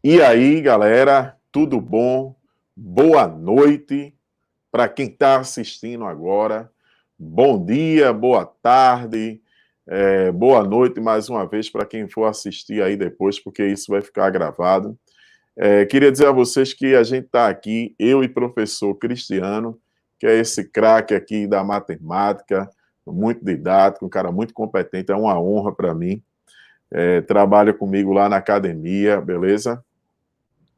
E aí, galera, tudo bom? Boa noite para quem está assistindo agora. Bom dia, boa tarde, boa noite mais uma vez para quem for assistir aí depois, porque isso vai ficar gravado. Queria dizer a vocês que a gente está aqui, eu e professor Cristiano, que é esse craque aqui da matemática, muito didático, um cara muito competente, é uma honra para mim. Trabalha comigo lá na academia, beleza?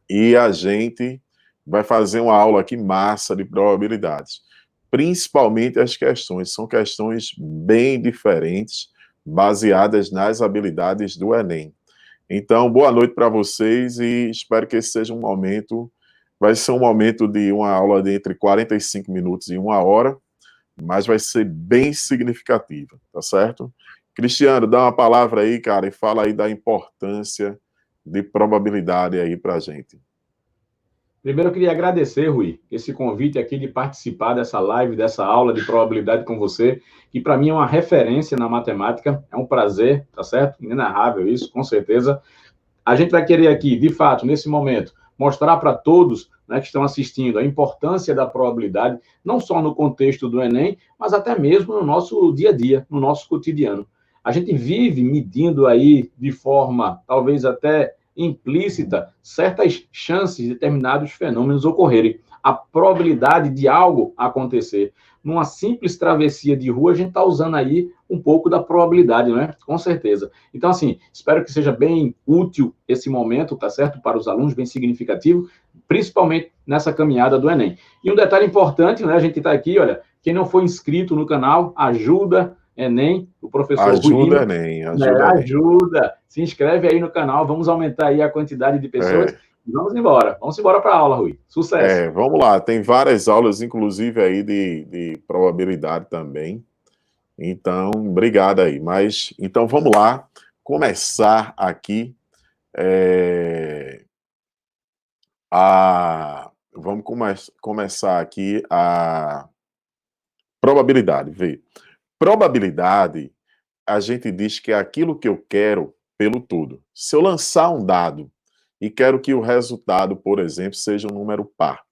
E a gente vai fazer uma aula aqui massa de probabilidades. Principalmente as questões, são questões bem diferentes, baseadas nas habilidades do Enem. Então, boa noite para vocês e espero que esse seja um momento, vai ser um momento de uma aula de entre 45 minutos e uma hora, mas vai ser bem significativa, tá certo? Cristiano, dá uma palavra aí, cara, e fala aí da importância de probabilidade aí para a gente. Primeiro, eu queria agradecer, Rui, esse convite aqui de participar dessa live, dessa aula de probabilidade com você, que para mim é uma referência na matemática, é um prazer, tá certo? Inenarrável isso, com certeza. A gente vai querer aqui, de fato, nesse momento, mostrar para todos, né, que estão assistindo a importância da probabilidade, não só no contexto do Enem, mas até mesmo no nosso dia a dia, no nosso cotidiano. A gente vive medindo aí de forma talvez até implícita certas chances de determinados fenômenos ocorrerem, a probabilidade de algo acontecer. Numa simples travessia de rua, a gente está usando aí um pouco da probabilidade, não é? Com certeza. Então, assim, espero que seja bem útil esse momento, tá certo? Para os alunos, bem significativo, principalmente nessa caminhada do Enem. E um detalhe importante, né? A gente está aqui, olha, quem não for inscrito no canal, ajuda Enem, o professor Rui Ajuda Lima, Enem, né, ajuda Enem. ajuda, se inscreve aí no canal, vamos aumentar aí a quantidade de pessoas É, e vamos embora para a aula, Rui. Sucesso! vamos lá, tem várias aulas, inclusive aí de probabilidade também. Então, obrigado aí. Mas, então vamos lá, começar aqui é, vamos começar aqui a probabilidade. Vê, probabilidade, a gente diz que é aquilo que eu quero pelo todo. Se eu lançar um dado e quero que o resultado, por exemplo, seja um número par,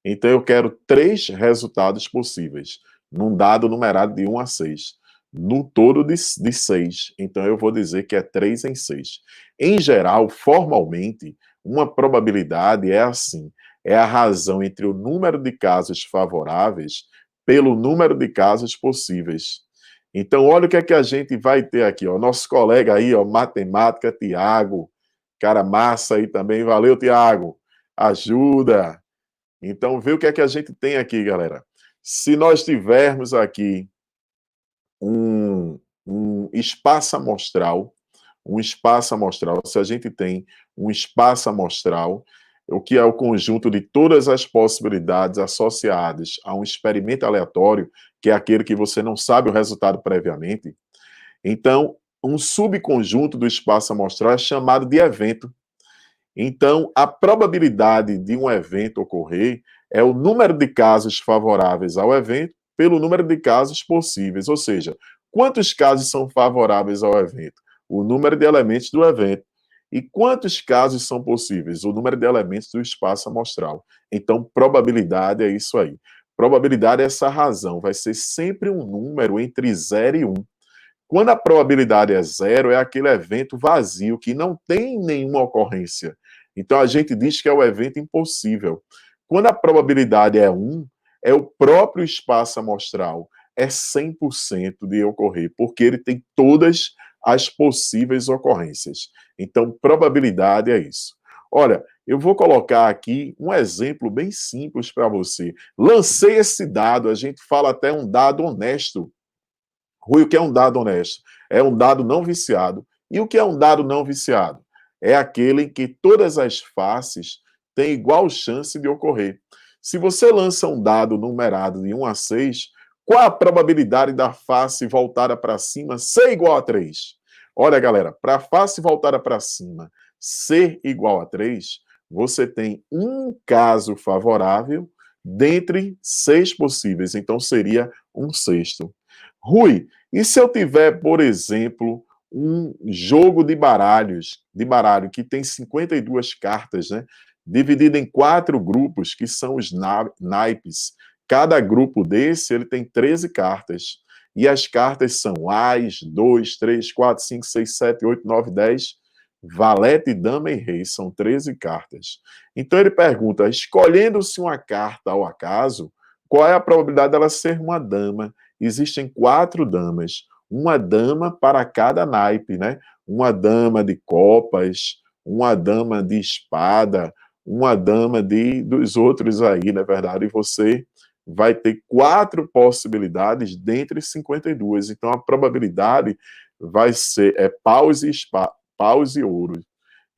então eu quero 3 resultados possíveis, num dado numerado de 1 a 6. No todo de 6. Então eu vou dizer que é 3 em 6. Em geral, formalmente, uma probabilidade é assim: é a razão entre o número de casos favoráveis pelo número de casos possíveis. Então, olha o que é que a gente vai ter aqui, ó. Nosso colega aí, ó, matemática, Tiago, cara massa aí também. Valeu, Tiago. Ajuda. Então, vê o que é que a gente tem aqui, galera. Se nós tivermos aqui um espaço amostral, se a gente tem um espaço amostral, o que é o conjunto de todas as possibilidades associadas a um experimento aleatório, que é aquele que você não sabe o resultado previamente, então, um subconjunto do espaço amostral é chamado de evento. Então, a probabilidade de um evento ocorrer é o número de casos favoráveis ao evento pelo número de casos possíveis, ou seja, quantos casos são favoráveis ao evento? O número de elementos do evento. E quantos casos são possíveis? O número de elementos do espaço amostral. Então, probabilidade é isso aí. Probabilidade é essa razão, vai ser sempre um número entre 0 e 1. Quando a probabilidade é 0, é aquele evento vazio, que não tem nenhuma ocorrência. Então a gente diz que é o evento impossível. Quando a probabilidade é 1, é o próprio espaço amostral. É 100% de ocorrer, porque ele tem todas as possíveis ocorrências. Então, probabilidade é isso. Olha, eu vou colocar aqui um exemplo bem simples para você. Lancei esse dado, a gente fala até um dado honesto. Rui, o que é um dado honesto? É um dado não viciado. E o que é um dado não viciado? É aquele em que todas as faces têm igual chance de ocorrer. Se você lança um dado numerado de 1 a 6, qual a probabilidade da face voltada para cima ser igual a 3? Olha, galera, para a face voltada para cima ser igual a 3, você tem um caso favorável dentre 6 possíveis. Então, seria um sexto. Rui, e se eu tiver, por exemplo, um jogo de baralho que tem 52 cartas, né? Dividido em 4 grupos, que são os naipes. Cada grupo desse, ele tem 13 cartas. E as cartas são Ás, 2, 3, 4, 5, 6, 7, 8, 9, 10, valete, dama e rei. São 13 cartas. Então ele pergunta, escolhendo-se uma carta ao acaso, qual é a probabilidade dela ser uma dama? Existem 4 damas. Uma dama para cada naipe, né? Uma dama de copas, uma dama de espada, uma dama dos outros aí, na verdade, e você vai ter 4 possibilidades dentre 52. Então, a probabilidade vai ser paus e ouro.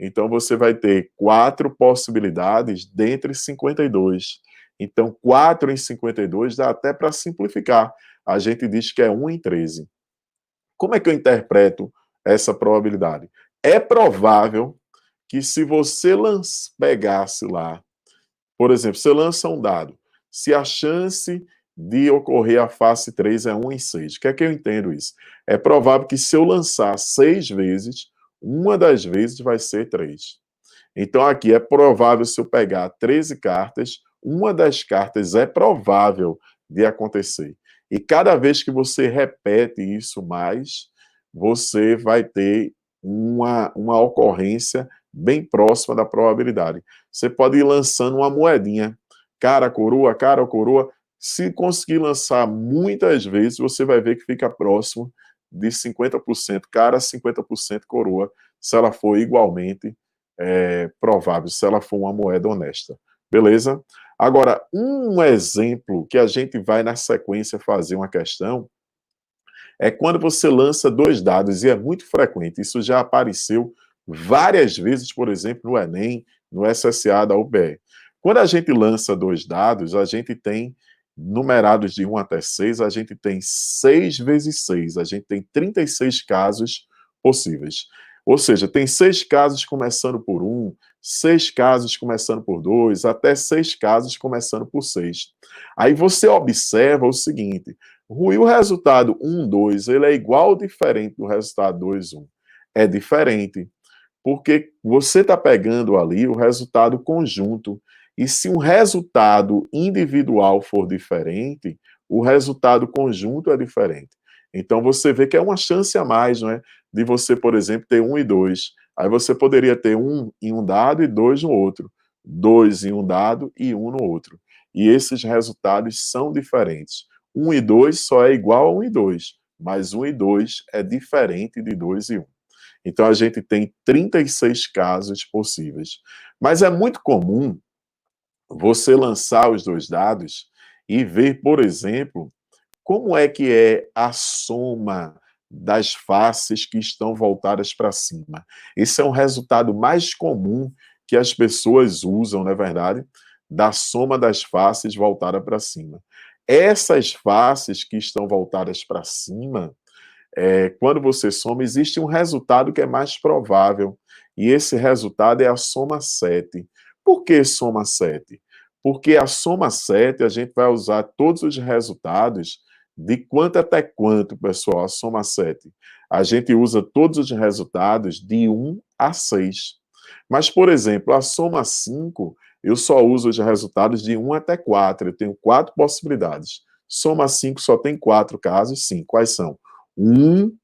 Então, você vai ter 4 possibilidades dentre 52. Então, 4 em 52 dá até para simplificar. A gente diz que é 1 em 13. Como é que eu interpreto essa probabilidade? É provável que se você pegasse lá, por exemplo, você lança um dado, se a chance de ocorrer a face 3 é 1 em 6, o que é que eu entendo isso? É provável que se eu lançar 6 vezes, uma das vezes vai ser 3. Então aqui é provável se eu pegar 13 cartas, uma das cartas é provável de acontecer. E cada vez que você repete isso mais, você vai ter uma ocorrência bem próxima da probabilidade. Você pode ir lançando uma moedinha, cara, coroa, coroa. Se conseguir lançar muitas vezes, você vai ver que fica próximo de 50% cara, 50% coroa, se ela for igualmente provável, se ela for uma moeda honesta. Beleza? Agora, um exemplo que a gente vai na sequência fazer uma questão é quando você lança 2 dados, e é muito frequente, isso já apareceu várias vezes, por exemplo, no Enem, no SSA da UBE. Quando a gente lança 2 dados, a gente tem numerados de 1 até 6, a gente tem 6 vezes 6, a gente tem 36 casos possíveis. Ou seja, tem 6 casos começando por 1, 6 casos começando por 2, até 6 casos começando por 6. Aí você observa o seguinte, Rui, o resultado 1, 2, ele é igual ou diferente do resultado 2, 1? É diferente, porque você está pegando ali o resultado conjunto, e se um resultado individual for diferente, o resultado conjunto é diferente. Então você vê que é uma chance a mais, não é? De você, por exemplo, ter 1 e 2. Aí você poderia ter 1 em um dado e 2 no outro. 2 em um dado e 1 no outro. E esses resultados são diferentes. 1 e 2 só é igual a 1 e 2, mas 1 e 2 é diferente de 2 e 1. Então a gente tem 36 casos possíveis. Mas é muito comum você lançar os 2 dados e ver, por exemplo, como é que é a soma das faces que estão voltadas para cima. Esse é um resultado mais comum que as pessoas usam, não é verdade? Da soma das faces voltada para cima. Essas faces que estão voltadas para cima, quando você soma, existe um resultado que é mais provável. E esse resultado é a soma 7. Por que soma 7? Porque a soma 7, a gente vai usar todos os resultados de quanto até quanto, pessoal, a soma 7. A gente usa todos os resultados de 1 a 6. Mas, por exemplo, a soma 5, eu só uso os resultados de 1 até 4. Eu tenho 4 possibilidades. Soma 5 só tem 4 casos, sim. Quais são? 1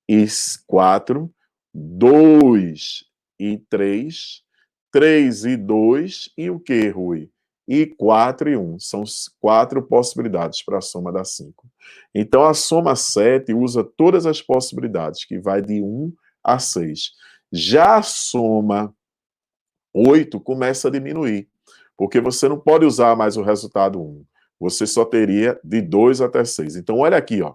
e 4, 2 e 3, 3 e 2, e o que, Rui? E 4 e 1. São 4 possibilidades para a soma da 5. Então, a soma 7 usa todas as possibilidades, que vai de 1 a 6. Já a soma 8 começa a diminuir, porque você não pode usar mais o resultado 1. Você só teria de 2 até 6. Então, olha aqui, ó.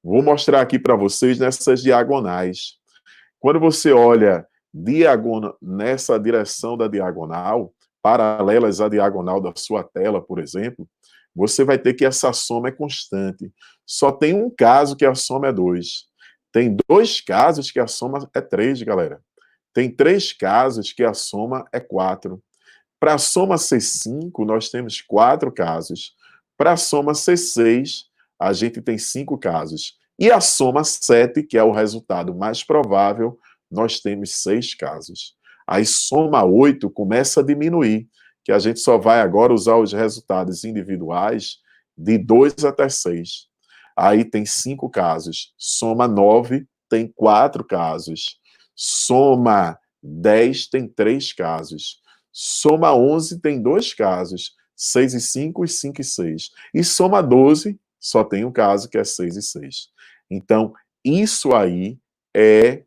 Vou mostrar aqui para vocês nessas diagonais. Quando você olha nessa direção da diagonal, paralelas à diagonal da sua tela, por exemplo, você vai ter que essa soma é constante. Só tem um caso que a soma é 2. Tem 2 casos que a soma é 3, galera. Tem 3 casos que a soma é 4. Para a soma ser 5, nós temos 4 casos. Para a soma ser 6, a gente tem 5 casos. E a soma 7, que é o resultado mais provável, nós temos 6 casos. Aí soma 8 começa a diminuir, que a gente só vai agora usar os resultados individuais de 2 até 6. Aí tem 5 casos. Soma 9 tem 4 casos. Soma 10 tem 3 casos. Soma 11 tem 2 casos. 6 e 5 e 5 e 6. E soma 12 só tem um caso, que é 6 e 6. Então, isso aí é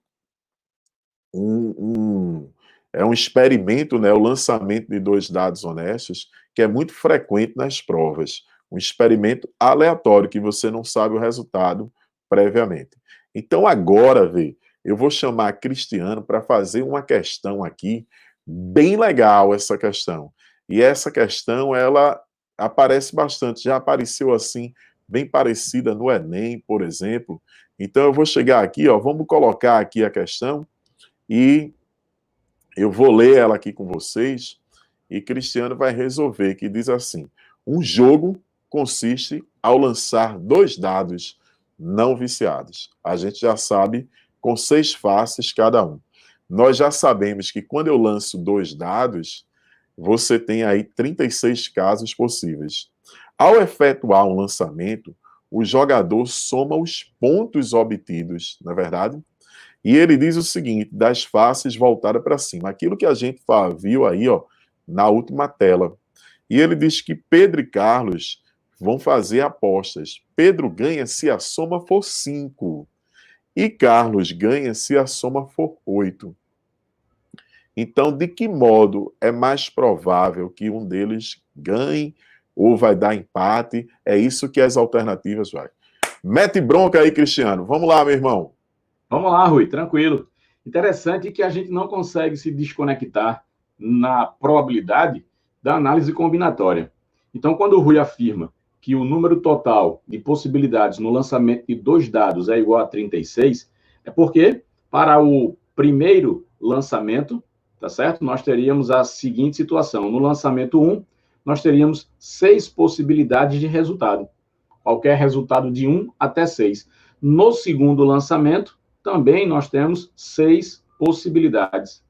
é um experimento, né, o lançamento de 2 dados honestos, que é muito frequente nas provas. Um experimento aleatório, que você não sabe o resultado previamente. Então, agora, Vê, eu vou chamar Cristiano para fazer uma questão aqui, bem legal essa questão. E essa questão, ela aparece bastante, já apareceu assim, bem parecida no Enem, por exemplo. Então, eu vou chegar aqui, ó, vamos colocar aqui a questão, e eu vou ler ela aqui com vocês, e Cristiano vai resolver, que diz assim: um jogo consiste ao lançar 2 dados não viciados. A gente já sabe, com 6 faces cada um. Nós já sabemos que quando eu lanço 2 dados, você tem aí 36 casos possíveis. Ao efetuar um lançamento, o jogador soma os pontos obtidos, não é verdade? E ele diz o seguinte, das faces voltadas para cima. Aquilo que a gente viu aí, ó, na última tela. E ele diz que Pedro e Carlos vão fazer apostas. Pedro ganha se a soma for 5. E Carlos ganha se a soma for 8. Então, de que modo é mais provável que um deles ganhe ou vai dar empate? É isso que as alternativas vai. Mete bronca aí, Cristiano. Vamos lá, meu irmão. Vamos lá, Rui, tranquilo. Interessante que a gente não consegue se desconectar na probabilidade da análise combinatória. Então, quando o Rui afirma que o número total de possibilidades no lançamento de 2 dados é igual a 36, é porque, para o primeiro lançamento, tá certo? Nós teríamos a seguinte situação. No lançamento 1, nós teríamos 6 possibilidades de resultado. Qualquer resultado de 1 até 6. No segundo lançamento, também nós temos 6 possibilidades.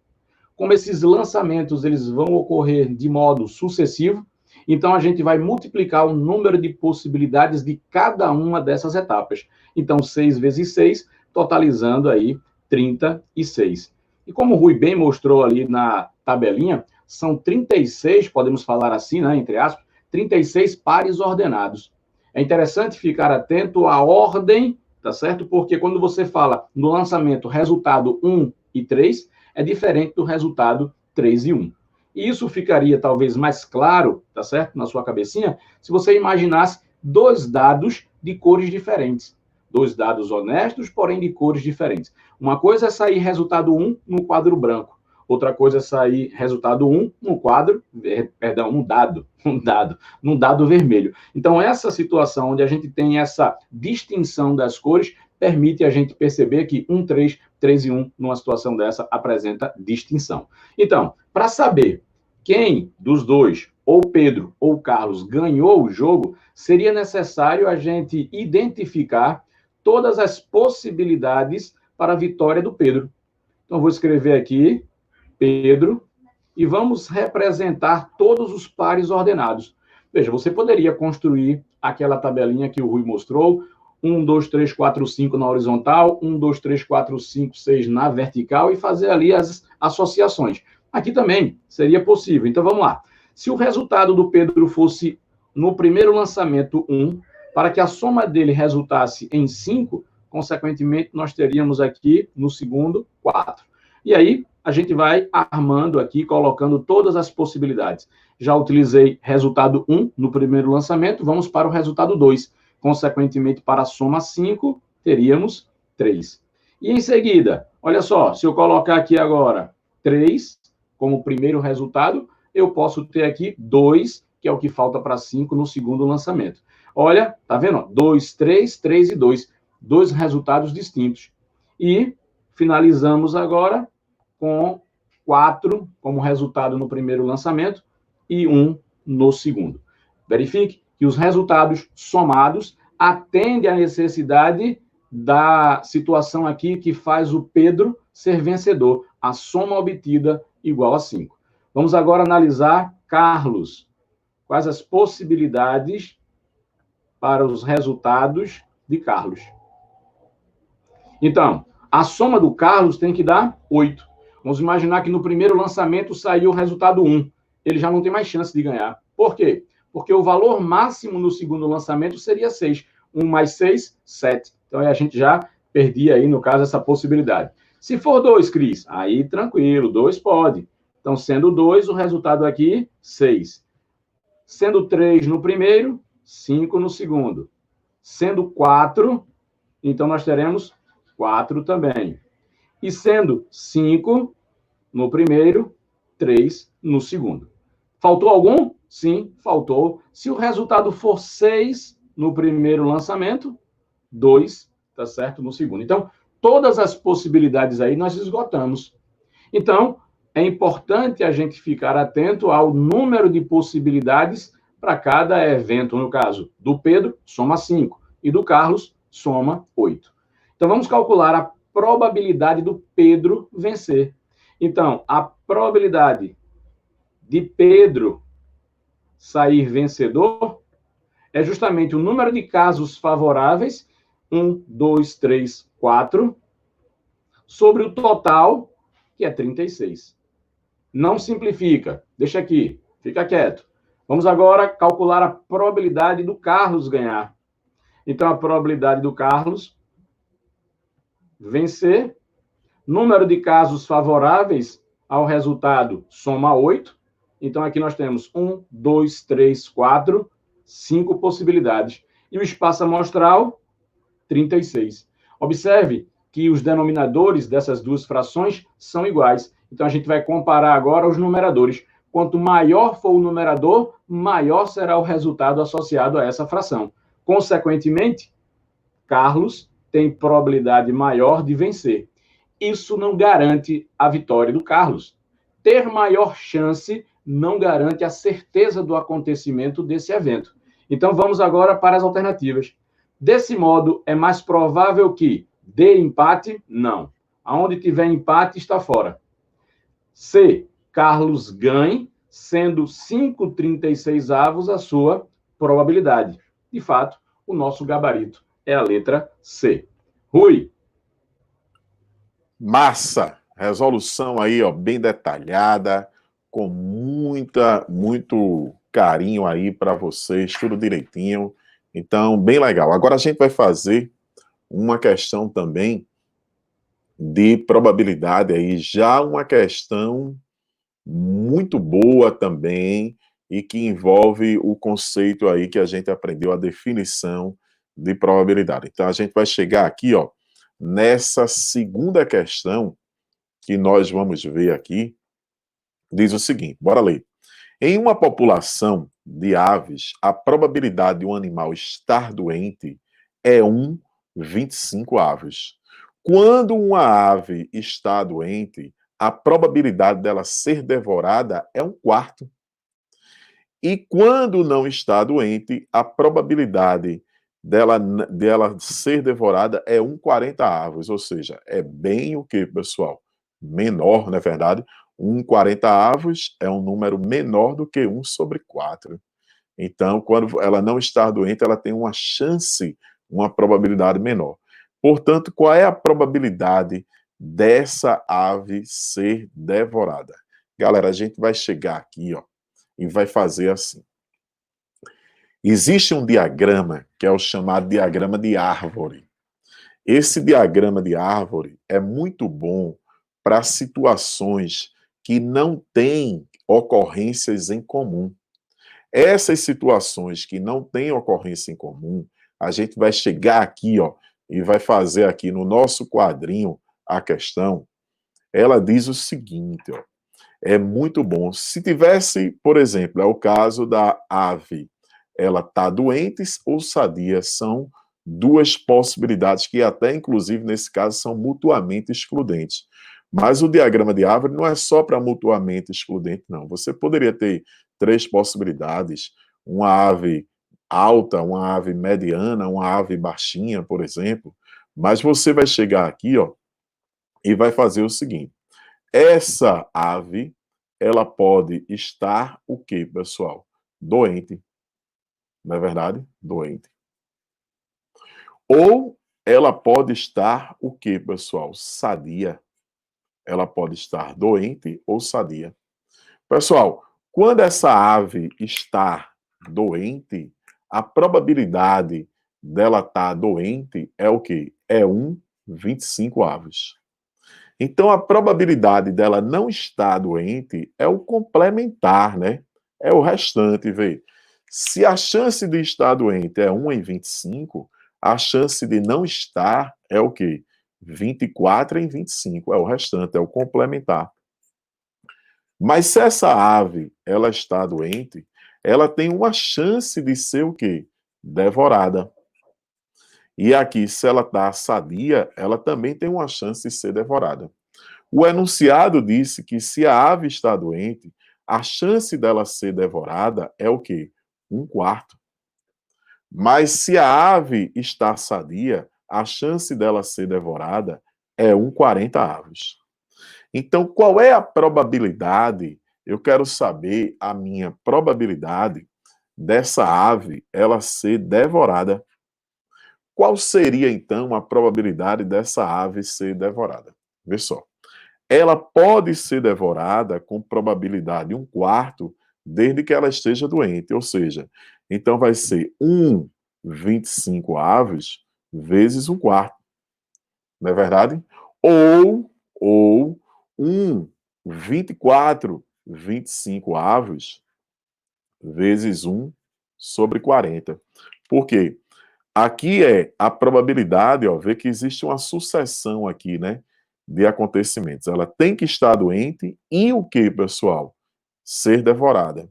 Como esses lançamentos eles vão ocorrer de modo sucessivo, então a gente vai multiplicar o número de possibilidades de cada uma dessas etapas. Então, 6 vezes 6, totalizando aí 36. E como o Rui bem mostrou ali na tabelinha, são 36, podemos falar assim, né, entre aspas, 36 pares ordenados. É interessante ficar atento à ordem, tá certo? Porque quando você fala no lançamento resultado 1 e 3, é diferente do resultado 3 e 1. E isso ficaria talvez mais claro, tá certo? Na sua cabecinha, se você imaginasse 2 dados de cores diferentes. 2 dados honestos, porém de cores diferentes. Uma coisa é sair resultado 1 no quadro branco. Outra coisa é sair resultado 1 no quadro, perdão, num dado vermelho. Então, essa situação onde a gente tem essa distinção das cores, permite a gente perceber que 1, 3, 3 e 1, numa situação dessa, apresenta distinção. Então, para saber quem dos dois, ou Pedro ou Carlos, ganhou o jogo, seria necessário a gente identificar todas as possibilidades para a vitória do Pedro. Então, vou escrever aqui Pedro, e vamos representar todos os pares ordenados. Veja, você poderia construir aquela tabelinha que o Rui mostrou, 1, 2, 3, 4, 5 na horizontal, 1, 2, 3, 4, 5, 6 na vertical e fazer ali as associações. Aqui também seria possível. Então, vamos lá. Se o resultado do Pedro fosse, no primeiro lançamento, 1, para que a soma dele resultasse em 5, consequentemente, nós teríamos aqui, no segundo, 4. E aí, a gente vai armando aqui, colocando todas as possibilidades. Já utilizei resultado 1 no primeiro lançamento, vamos para o resultado 2. Consequentemente, para a soma 5, teríamos 3. E em seguida, olha só, se eu colocar aqui agora 3 como primeiro resultado, eu posso ter aqui 2, que é o que falta para 5 no segundo lançamento. Olha, tá vendo? 2, 3, 3 e 2. 2 resultados distintos. E finalizamos agora com 4 como resultado no primeiro lançamento e 1 no segundo. Verifique que os resultados somados atendem à necessidade da situação aqui que faz o Pedro ser vencedor. A soma obtida igual a 5. Vamos agora analisar Carlos. Quais as possibilidades para os resultados de Carlos? Então, a soma do Carlos tem que dar 8. Vamos imaginar que no primeiro lançamento saiu o resultado 1. Ele já não tem mais chance de ganhar. Por quê? Porque o valor máximo no segundo lançamento seria 6. 1 mais 6, 7. Então, a gente já perdia aí, no caso, essa possibilidade. Se for 2, Cris, aí tranquilo, 2 pode. Então, sendo 2, o resultado aqui, 6. Sendo 3 no primeiro, 5 no segundo. Sendo 4, então nós teremos 4 também. E sendo 5 no primeiro, 3 no segundo. Faltou algum? Sim, faltou. Se o resultado for 6 no primeiro lançamento, 2, tá certo, no segundo. Então, todas as possibilidades aí nós esgotamos. Então, é importante a gente ficar atento ao número de possibilidades para cada evento. No caso do Pedro, soma 5. E do Carlos, soma 8. Então, vamos calcular a probabilidade do Pedro vencer. Então, a probabilidade de Pedro sair vencedor é justamente o número de casos favoráveis, 1, 2, 3, 4, sobre o total, que é 36. Não simplifica, deixa aqui, fica quieto. Vamos agora calcular a probabilidade do Carlos ganhar. Então, a probabilidade do Carlos vencer, número de casos favoráveis ao resultado, soma 8. Então, aqui nós temos 1, 2, 3, 4, 5 possibilidades. E o espaço amostral, 36. Observe que os denominadores dessas duas frações são iguais. Então, a gente vai comparar agora os numeradores. Quanto maior for o numerador, maior será o resultado associado a essa fração. Consequentemente, Carlos tem probabilidade maior de vencer. Isso não garante a vitória do Carlos. Ter maior chance não garante a certeza do acontecimento desse evento. Então, vamos agora para as alternativas. Desse modo, é mais provável que dê empate? Não. Aonde tiver empate, está fora. C. Carlos ganhe, sendo 5/36 a sua probabilidade. De fato, o nosso gabarito é a letra C. Rui. Massa! Resolução aí, ó, bem detalhada, com muito carinho aí para vocês, tudo direitinho. Então, bem legal. Agora a gente vai fazer uma questão também de probabilidade aí, já uma questão muito boa também e que envolve o conceito aí que a gente aprendeu, a definição de probabilidade. Então, a gente vai chegar aqui, ó, nessa segunda questão que nós vamos ver aqui, diz o seguinte, bora ler. Em uma população de aves, a probabilidade de um animal estar doente é 1/25 aves. Quando uma ave está doente, a probabilidade dela ser devorada é 1/4. E quando não está doente, a probabilidade dela ser devorada é 1/40 aves, ou seja, é bem o que, pessoal? Menor, não é verdade? 1/40 aves é um número menor do que 1/4. Então, quando ela não está doente, ela tem uma chance, uma probabilidade menor. Portanto, qual é a probabilidade dessa ave ser devorada? Galera, a gente vai chegar aqui, ó, e vai fazer assim. Existe um diagrama, que é o chamado diagrama de árvore. Esse diagrama de árvore é muito bom para situações que não têm ocorrências em comum. Essas situações que não têm ocorrência em comum, a gente vai chegar aqui, ó, e vai fazer aqui no nosso quadrinho a questão. Ela diz o seguinte, ó, é muito bom. Se tivesse, por exemplo, é o caso da ave, ela está doente ou sadia, são duas possibilidades que até, inclusive, nesse caso, são mutuamente excludentes. Mas o diagrama de árvore não é só para mutuamente excludente, não. Você poderia ter 3 possibilidades, uma ave alta, uma ave mediana, uma ave baixinha, por exemplo, Mas você vai chegar aqui, ó, e vai fazer o seguinte. Essa ave, ela pode estar o quê, pessoal? Doente. Não é verdade? Doente. Ou ela pode estar o quê, pessoal? Sadia. Ela pode estar doente ou sadia. Pessoal, quando essa ave está doente, a probabilidade dela estar doente é o quê? É 1/25 aves. Então, a probabilidade dela não estar doente é o complementar, né? É o restante, vê. Se a chance de estar doente é 1/25, a chance de não estar é o quê? 24/25, é o restante, é o complementar. Mas se essa ave, ela está doente, ela tem uma chance de ser o quê? Devorada. E aqui, se ela está sadia, ela também tem uma chance de ser devorada. O enunciado disse que se a ave está doente, a chance dela ser devorada é o quê? 1/4. Mas se a ave está sadia, a chance dela ser devorada é 1/40 aves. Então, qual é a probabilidade? Eu quero saber a minha probabilidade dessa ave ela ser devorada. Qual seria então a probabilidade dessa ave ser devorada? Vê só. Ela pode ser devorada com probabilidade 1/4, desde que ela esteja doente. Ou seja, então vai ser 1/25 aves vezes 1/4. Não é verdade? Ou 1/24/25 aves vezes 1/40. Por quê? Aqui é a probabilidade, ó, vê que existe uma sucessão aqui, né, de acontecimentos. Ela tem que estar doente e o que, pessoal? Ser devorada.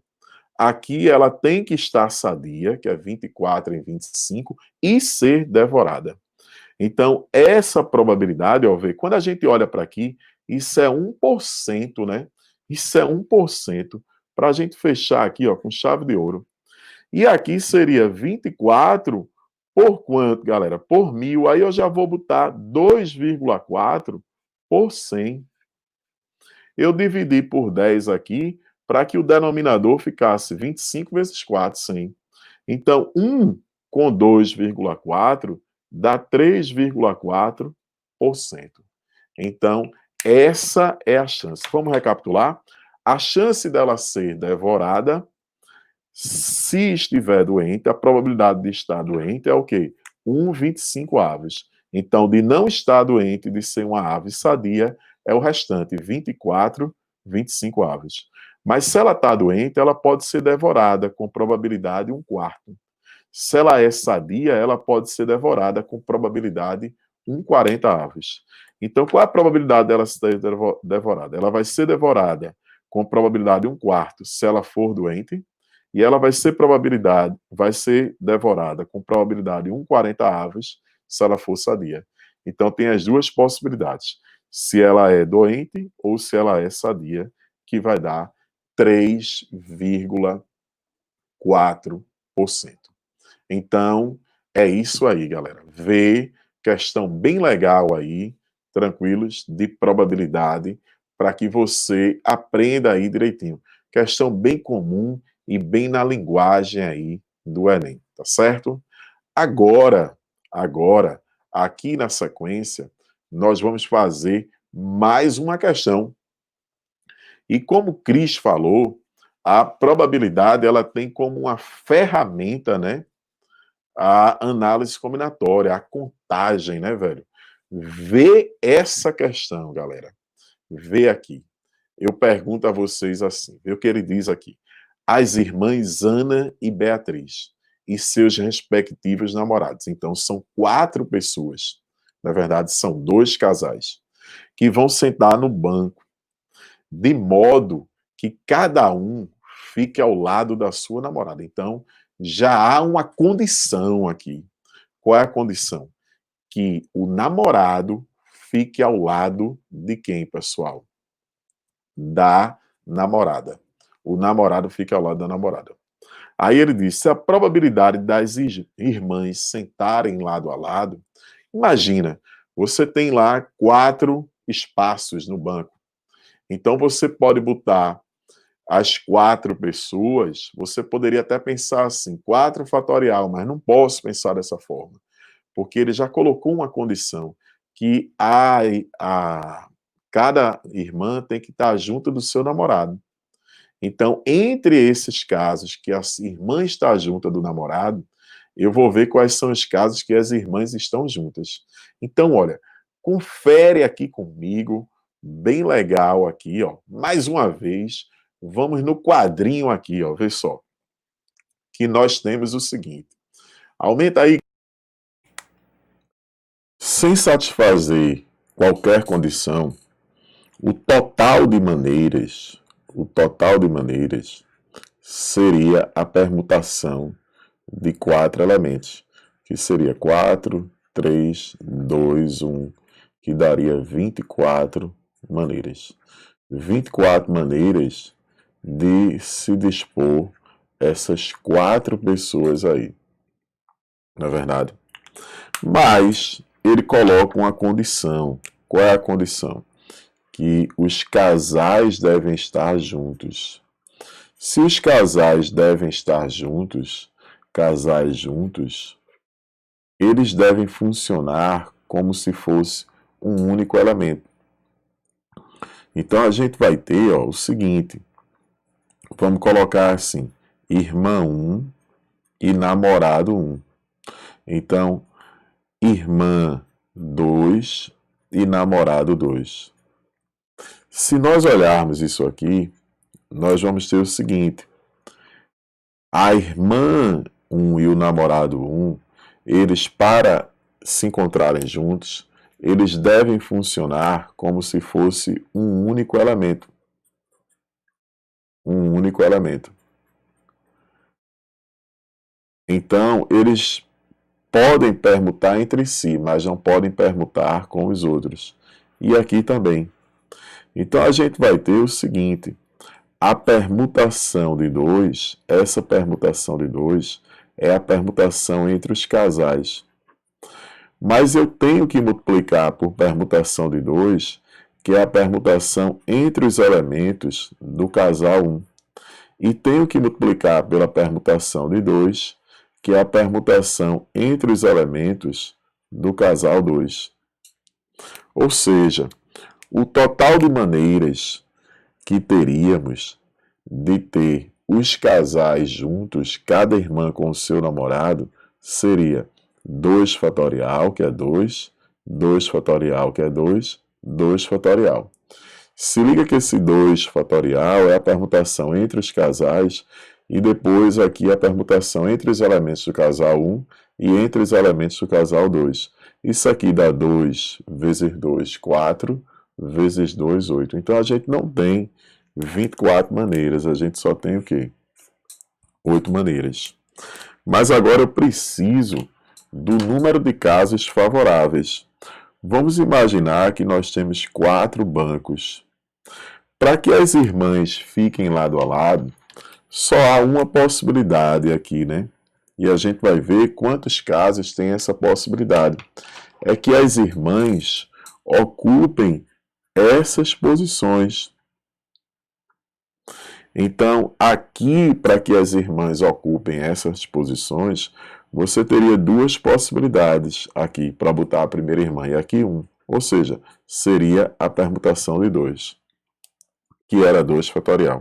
Aqui ela tem que estar sadia, que é 24/25, e ser devorada. Então, essa probabilidade, ó, vê, quando a gente olha para aqui, isso é 1%, né? Isso é 1%, para a gente fechar aqui, ó, com chave de ouro. E aqui seria 24 por quanto, galera? Por 1.000. Aí eu já vou botar 2,4 por 100. Eu dividi por 10 aqui para que o denominador ficasse 25 vezes 4, 100. Então, 1 com 2,4 dá 3,4%. Então, essa é a chance. Vamos recapitular? A chance dela ser devorada, se estiver doente, a probabilidade de estar doente é o quê? 1/25 aves. Então, de não estar doente, de ser uma ave sadia, é o restante, 24/25 aves. Mas se ela está doente, ela pode ser devorada, com probabilidade 1/4. Se ela é sadia, ela pode ser devorada, com probabilidade 1/40 aves. Então, qual é a probabilidade dela ser devorada? Ela vai ser devorada com probabilidade 1/4 se ela for doente, e ela vai ser devorada com probabilidade 1/40 aves se ela for sadia. Então tem as duas possibilidades, se ela é doente ou se ela é sadia, que vai dar 3,4%. Então é isso aí, galera. Vê, questão bem legal aí, tranquilos, de probabilidade, para que você aprenda aí direitinho. Questão bem comum e bem na linguagem aí do Enem, tá certo? Agora, aqui na sequência, nós vamos fazer mais uma questão. E como o Cris falou, a probabilidade ela tem como uma ferramenta, né, a análise combinatória, a contagem, né, velho? Vê essa questão, galera. Vê aqui. Eu pergunto a vocês assim, vê o que ele diz aqui. As irmãs Ana e Beatriz e seus respectivos namorados. Então, são 4 pessoas. Na verdade, são 2 casais que vão sentar no banco, de modo que cada um fique ao lado da sua namorada. Então, já há uma condição aqui. Qual é a condição? Que o namorado fique ao lado de quem, pessoal? Da namorada. O namorado fica ao lado da namorada. Aí ele diz: se a probabilidade das irmãs sentarem lado a lado, Imagina, você tem lá 4 espaços no banco. Então você pode botar as 4 pessoas, você poderia até pensar assim, 4 fatorial, mas não posso pensar dessa forma, porque ele já colocou uma condição que cada irmã tem que estar junto do seu namorado. Então, entre esses casos que a irmã está junta do namorado, eu vou ver quais são os casos que as irmãs estão juntas. Então, olha, confere aqui comigo, bem legal aqui, ó. Mais uma vez, vamos no quadrinho aqui, ó, vê só. Que nós temos o seguinte. Aumenta aí. Sem satisfazer qualquer condição, o total de maneiras seria a permutação de 4 elementos, que seria 4, 3, 2, 1, que daria 24 maneiras. 24 maneiras de se dispor essas 4 pessoas aí, não é verdade? Mas ele coloca uma condição. Qual é a condição? Que os casais devem estar juntos. Se os casais devem estar juntos, eles devem funcionar como se fosse um único elemento. Então a gente vai ter o seguinte, vamos colocar assim, irmã 1 e namorado 1. Então, irmã 2 e namorado 2. Se nós olharmos isso aqui, nós vamos ter o seguinte, a irmã 1 e o namorado 1, eles para se encontrarem juntos, eles devem funcionar como se fosse um único elemento. Um único elemento. Então, eles podem permutar entre si, mas não podem permutar com os outros. E aqui também. Então, a gente vai ter o seguinte, a permutação de 2, essa permutação de 2 é a permutação entre os casais. Mas eu tenho que multiplicar por permutação de 2, que é a permutação entre os elementos do casal 1. E tenho que multiplicar pela permutação de 2, que é a permutação entre os elementos do casal 2. Ou seja, o total de maneiras que teríamos de ter os casais juntos, cada irmã com o seu namorado, seria 2 fatorial, que é 2, 2 fatorial, que é 2, 2 fatorial. Se liga que esse 2 fatorial é a permutação entre os casais e depois aqui a permutação entre os elementos do casal 1 e entre os elementos do casal 2. Isso aqui dá 2 vezes 2, 4, vezes 2, 8. Então a gente não tem 24 maneiras, a gente só tem o quê? 8 maneiras. Mas agora eu preciso do número de casos favoráveis. Vamos imaginar que nós temos 4 bancos. Para que as irmãs fiquem lado a lado, só há uma possibilidade aqui, né? E a gente vai ver quantos casos tem essa possibilidade. É que as irmãs ocupem essas posições. Então, aqui, para que as irmãs ocupem essas posições, você teria 2 possibilidades aqui para botar a primeira irmã e aqui 1. Ou seja, seria a permutação de 2, que era 2 fatorial.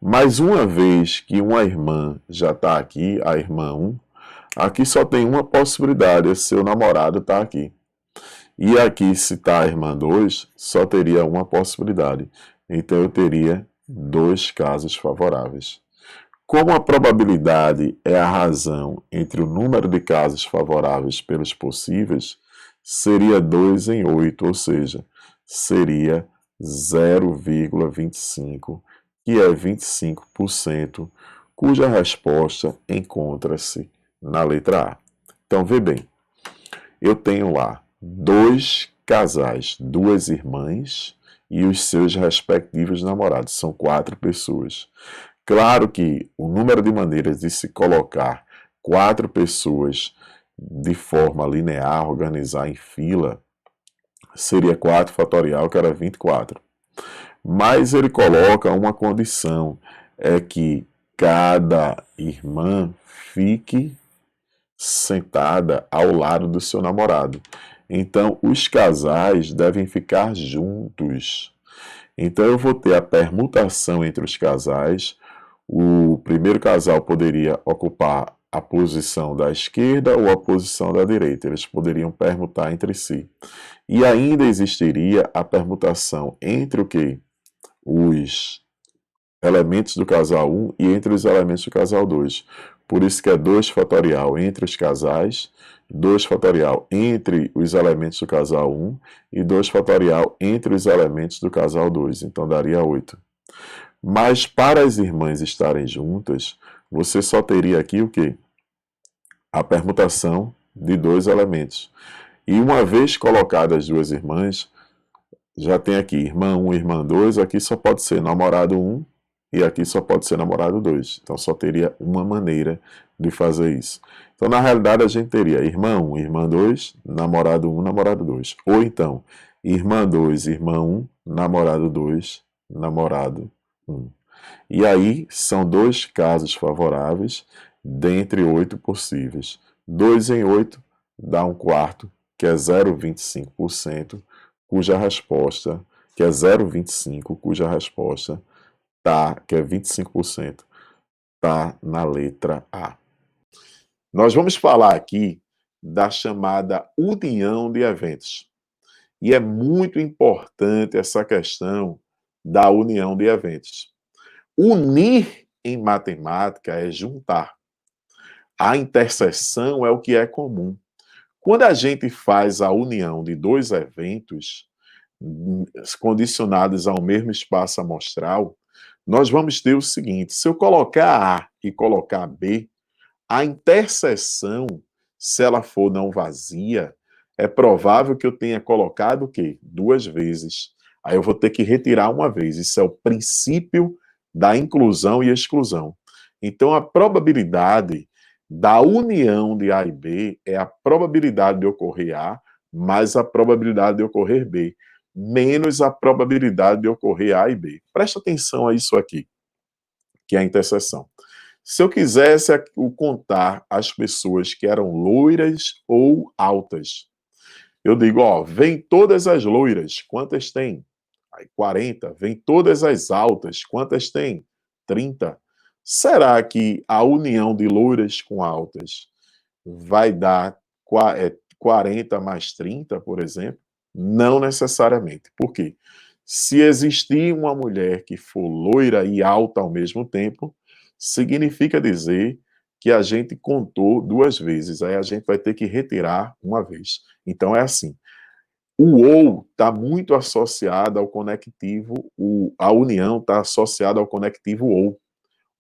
Mas uma vez que uma irmã já está aqui, a irmã 1, aqui só tem uma possibilidade, é seu namorado está aqui. E aqui, se está a irmã 2, só teria uma possibilidade. Então, eu teria 2 casos favoráveis. Como a probabilidade é a razão entre o número de casos favoráveis pelos possíveis, seria 2 em 8, ou seja, seria 0,25, que é 25%, cuja resposta encontra-se na letra A. Então, vê bem, eu tenho lá 2 casais, 2 irmãs e os seus respectivos namorados, são 4 pessoas. Claro que o número de maneiras de se colocar 4 pessoas de forma linear, organizar em fila, seria 4 fatorial, que era 24. Mas ele coloca uma condição, é que cada irmã fique sentada ao lado do seu namorado. Então, os casais devem ficar juntos. Então, eu vou ter a permutação entre os casais. O primeiro casal poderia ocupar a posição da esquerda ou a posição da direita. Eles poderiam permutar entre si. E ainda existiria a permutação entre o quê? Os elementos do casal 1 e entre os elementos do casal 2. Por isso que é 2 fatorial entre os casais, 2 fatorial entre os elementos do casal 1 e 2 fatorial entre os elementos do casal 2. Então daria 8. Mas para as irmãs estarem juntas, você só teria aqui o quê? A permutação de 2 elementos. E uma vez colocadas as duas irmãs, já tem aqui irmã 1 e irmã 2, aqui só pode ser namorado 1 e aqui só pode ser namorado 2. Então só teria uma maneira de fazer isso. Então na realidade a gente teria irmã 1, irmã 2, namorado 1, namorado 2. Ou então irmã 2, irmã 1, namorado 2, namorado 1. E aí são 2 casos favoráveis dentre 8 possíveis. 2 em 8 dá um quarto, que é 0,25%, cuja resposta, que é 0,25, cuja resposta tá, que é 25%, tá na letra A. Nós vamos falar aqui da chamada união de eventos. E é muito importante essa questão da união de eventos. Unir em matemática é juntar. A interseção é o que é comum. Quando a gente faz a união de 2 eventos condicionados ao mesmo espaço amostral, nós vamos ter o seguinte: se eu colocar A e colocar B, a interseção, se ela for não vazia, é provável que eu tenha colocado o quê? 2 vezes. Aí eu vou ter que retirar uma vez. Isso é o princípio da inclusão e exclusão. Então, a probabilidade da união de A e B é a probabilidade de ocorrer A mais a probabilidade de ocorrer B, menos a probabilidade de ocorrer A e B. Presta atenção a isso aqui, que é a interseção. Se eu quisesse contar as pessoas que eram loiras ou altas, eu digo, ó, vem todas as loiras, quantas tem? Aí 40. Vem todas as altas, quantas tem? 30. Será que a união de loiras com altas vai dar 40 mais 30, por exemplo? Não necessariamente. Por quê? Se existir uma mulher que for loira e alta ao mesmo tempo, significa dizer que a gente contou 2 vezes, aí a gente vai ter que retirar uma vez. Então é assim. O ou está muito associado ao conectivo, a união está associada ao conectivo ou.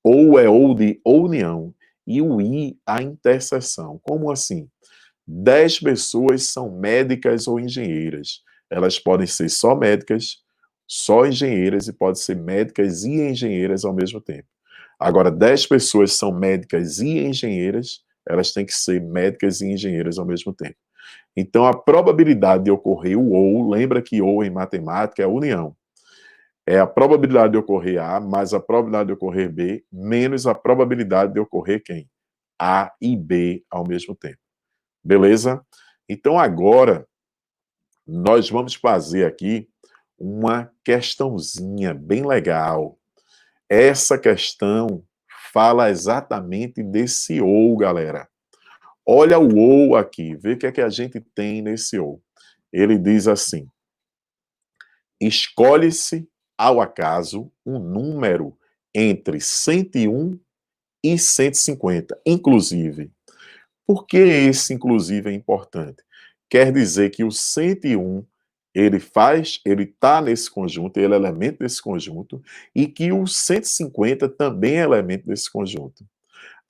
Ou é ou de união. E o i, a interseção. Como assim? 10 pessoas são médicas ou engenheiras. Elas podem ser só médicas, só engenheiras e podem ser médicas e engenheiras ao mesmo tempo. Agora, 10 pessoas são médicas e engenheiras, elas têm que ser médicas e engenheiras ao mesmo tempo. Então, a probabilidade de ocorrer o ou, lembra que ou em matemática é união. É a probabilidade de ocorrer A mais a probabilidade de ocorrer B, menos a probabilidade de ocorrer quem? A e B ao mesmo tempo. Beleza? Então, agora, nós vamos fazer aqui uma questãozinha bem legal. Essa questão fala exatamente desse ou, galera. Olha o ou aqui, vê o que é que a gente tem nesse ou. Ele diz assim: escolhe-se ao acaso um número entre 101 e 150, inclusive. Por que esse inclusive é importante? Quer dizer que o 101 ele está nesse conjunto, ele é elemento desse conjunto, e que o 150 também é elemento desse conjunto.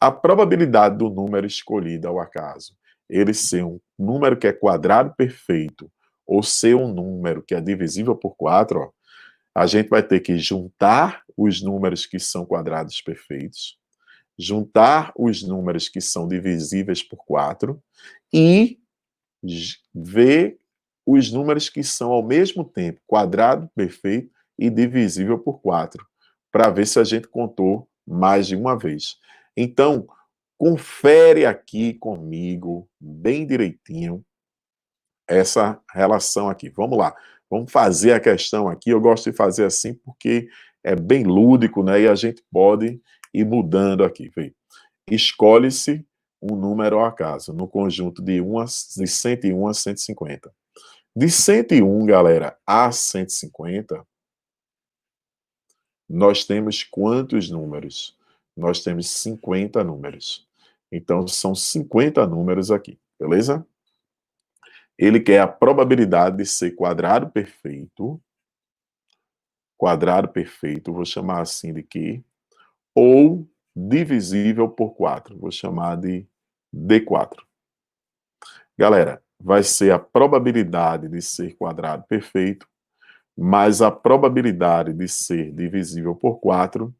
A probabilidade do número escolhido ao acaso, ele ser um número que é quadrado perfeito, ou ser um número que é divisível por 4, ó, a gente vai ter que juntar os números que são quadrados perfeitos, juntar os números que são divisíveis por 4 e ver os números que são ao mesmo tempo quadrado perfeito e divisível por 4, para ver se a gente contou mais de uma vez. Então, confere aqui comigo bem direitinho essa relação aqui. Vamos lá. Vamos fazer a questão aqui. Eu gosto de fazer assim porque é bem lúdico, né? E a gente pode ir mudando aqui. Vê. Escolhe-se um número ao acaso, no conjunto de 101 a 150. De 101, galera, a 150, nós temos quantos números? Nós temos 50 números. Então, são 50 números aqui, beleza? Ele quer a probabilidade de ser quadrado perfeito, vou chamar assim de quê? Ou divisível por 4, vou chamar de D4. Galera, vai ser a probabilidade de ser quadrado perfeito mais a probabilidade de ser divisível por 4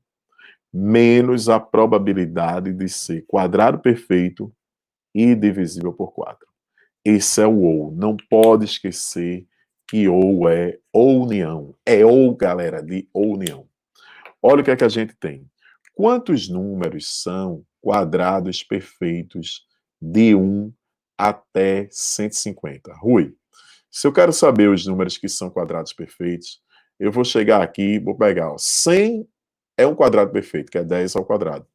menos a probabilidade de ser quadrado perfeito e divisível por 4. Esse é o ou. Não pode esquecer que ou é união. É ou, galera, de união. Olha o que é que a gente tem. Quantos números são quadrados perfeitos de 1 até 150? Rui, se eu quero saber os números que são quadrados perfeitos, eu vou chegar aqui e vou pegar, ó, 100 é um quadrado perfeito, que é 10 ao quadrado.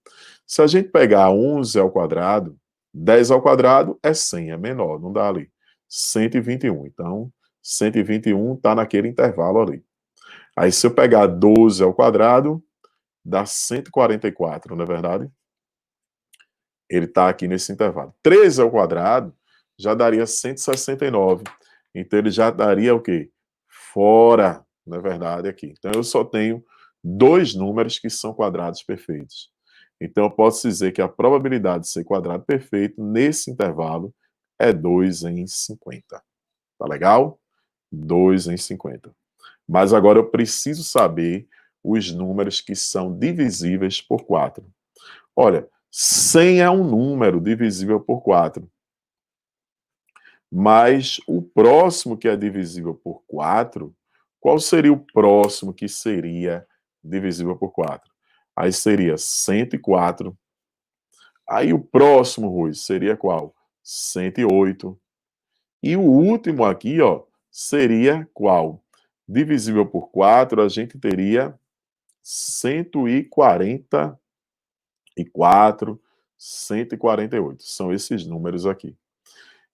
Se a gente pegar 11 ao quadrado, 10 ao quadrado é 100, é menor, não dá ali. 121. Então, 121 está naquele intervalo ali. Aí, se eu pegar 12 ao quadrado, dá 144, não é verdade? Ele está aqui nesse intervalo. 13 ao quadrado já daria 169. Então, ele já daria o quê? Fora, não é verdade, aqui. Então, eu só tenho dois números que são quadrados perfeitos. Então, eu posso dizer que a probabilidade de ser quadrado perfeito nesse intervalo é 2 em 50. Tá legal? 2 em 50. Mas agora eu preciso saber os números que são divisíveis por 4. Olha, 100 é um número divisível por 4. Mas o próximo que é divisível por 4, qual seria o próximo que seria divisível por 4? Aí seria 104. Aí o próximo, Rui, seria qual? 108. E o último aqui, ó, seria qual? Divisível por 4, a gente teria 144, 148. São esses números aqui.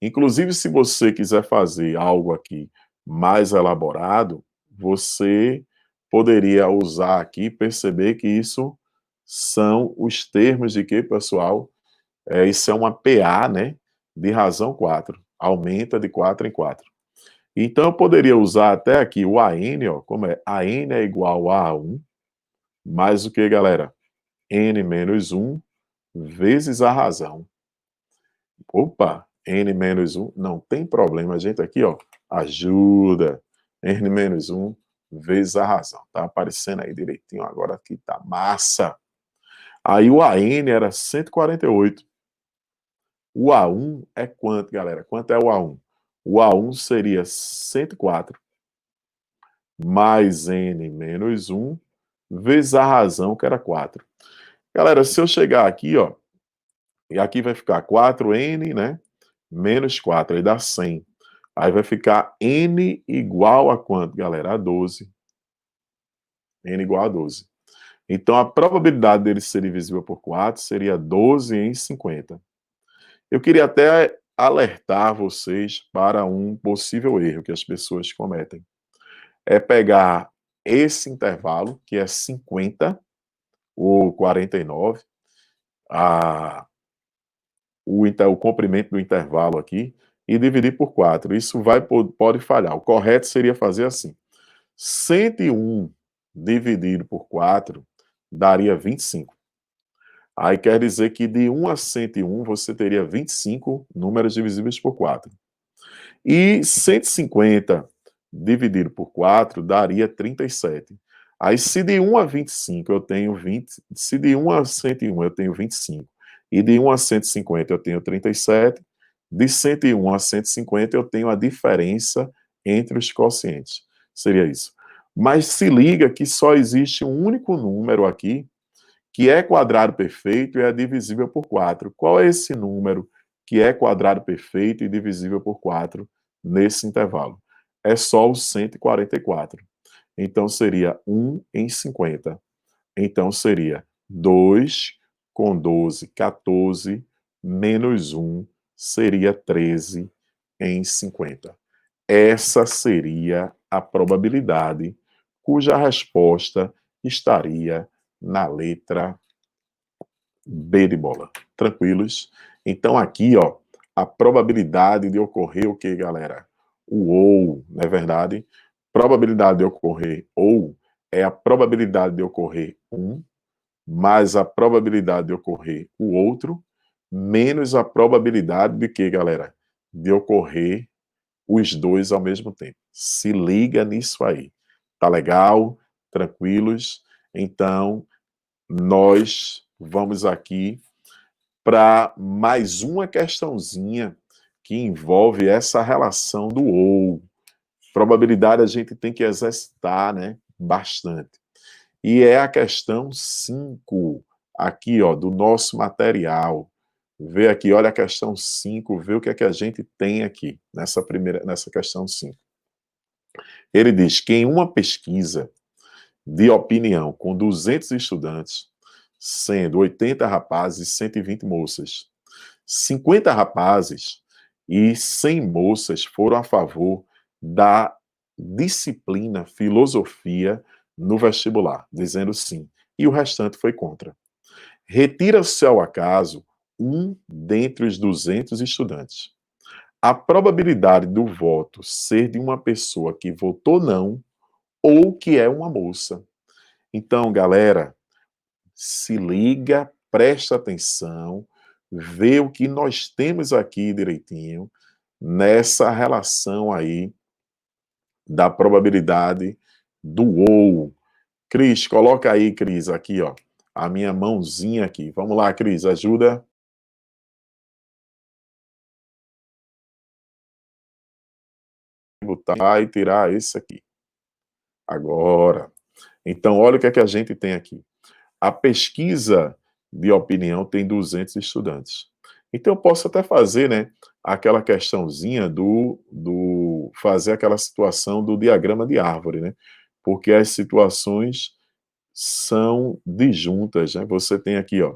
Inclusive, se você quiser fazer algo aqui mais elaborado, você poderia usar aqui, perceber que isso são os termos de quê, pessoal? Isso é uma PA, né? De razão 4. Aumenta de 4 em 4. Então, eu poderia usar até aqui o AN, ó, como é? AN é igual a 1, mais o que, galera? N menos 1 vezes a razão. Opa, N menos 1, não tem problema, a gente aqui, ó, ajuda. N menos 1 vezes a razão. Tá aparecendo aí direitinho, agora aqui tá massa. Aí o AN era 148. O A1 é quanto, galera? Quanto é o A1? O A1 seria 104 mais N menos 1 vezes a razão, que era 4. Galera, se eu chegar aqui, ó, e aqui vai ficar 4N, né? Menos 4, aí dá 100. Aí vai ficar N igual a quanto, galera? A 12. N igual a 12. Então, a probabilidade dele ser divisível por 4 seria 12 em 50. Eu queria até alertar vocês para um possível erro que as pessoas cometem. É pegar esse intervalo, que é 50 ou 49, o comprimento do intervalo aqui, e dividir por 4. Isso pode falhar. O correto seria fazer assim. 101 dividido por 4 daria 25. Aí quer dizer que de 1 a 101 você teria 25 números divisíveis por 4. E 150 dividido por 4 daria 37. Aí, se de 1 a 25 eu tenho 20, se de 1 a 101 eu tenho 25, e de 1 a 150 eu tenho 37, de 101 a 150 eu tenho a diferença entre os quocientes. Seria isso. Mas se liga que só existe um único número aqui, que é quadrado perfeito e é divisível por 4. Qual é esse número que é quadrado perfeito e divisível por 4 nesse intervalo? É só o 144. Então, seria 1 em 50. Então, seria 2 com 12, 14, menos 1, seria 13 em 50. Essa seria a probabilidade cuja resposta estaria na letra B de bola. Tranquilos? Então, aqui, ó, a probabilidade de ocorrer o que, galera? O ou, não é verdade? Probabilidade de ocorrer ou é a probabilidade de ocorrer um, mais a probabilidade de ocorrer o outro, menos a probabilidade de que, galera? De ocorrer os dois ao mesmo tempo. Se liga nisso aí. Tá legal? Tranquilos? Então, nós vamos aqui para mais uma questãozinha que envolve essa relação do ou. Probabilidade a gente tem que exercitar, né? Bastante. E é a questão 5, aqui, ó, do nosso material. Vê aqui, olha a questão 5, vê o que é que a gente tem aqui nessa questão 5. Ele diz que em uma pesquisa de opinião com 200 estudantes, sendo 80 rapazes e 120 moças, 50 rapazes e 100 moças foram a favor da disciplina filosofia no vestibular, dizendo sim, e o restante foi contra. Retira-se ao acaso um dentre os 200 estudantes. A probabilidade do voto ser de uma pessoa que votou não ou que é uma moça. Então, galera, se liga, presta atenção, vê o que nós temos aqui direitinho nessa relação aí da probabilidade do ou. Cris, coloca aí, Cris, aqui, ó, a minha mãozinha aqui. Vamos lá, Cris, ajuda. Botar e tirar esse aqui. Agora. Então, olha o que é que a gente tem aqui. A pesquisa de opinião tem 200 estudantes. Então, eu posso até fazer, né, aquela questãozinha fazer aquela situação do diagrama de árvore, né? Porque as situações são disjuntas, né? Você tem aqui, ó,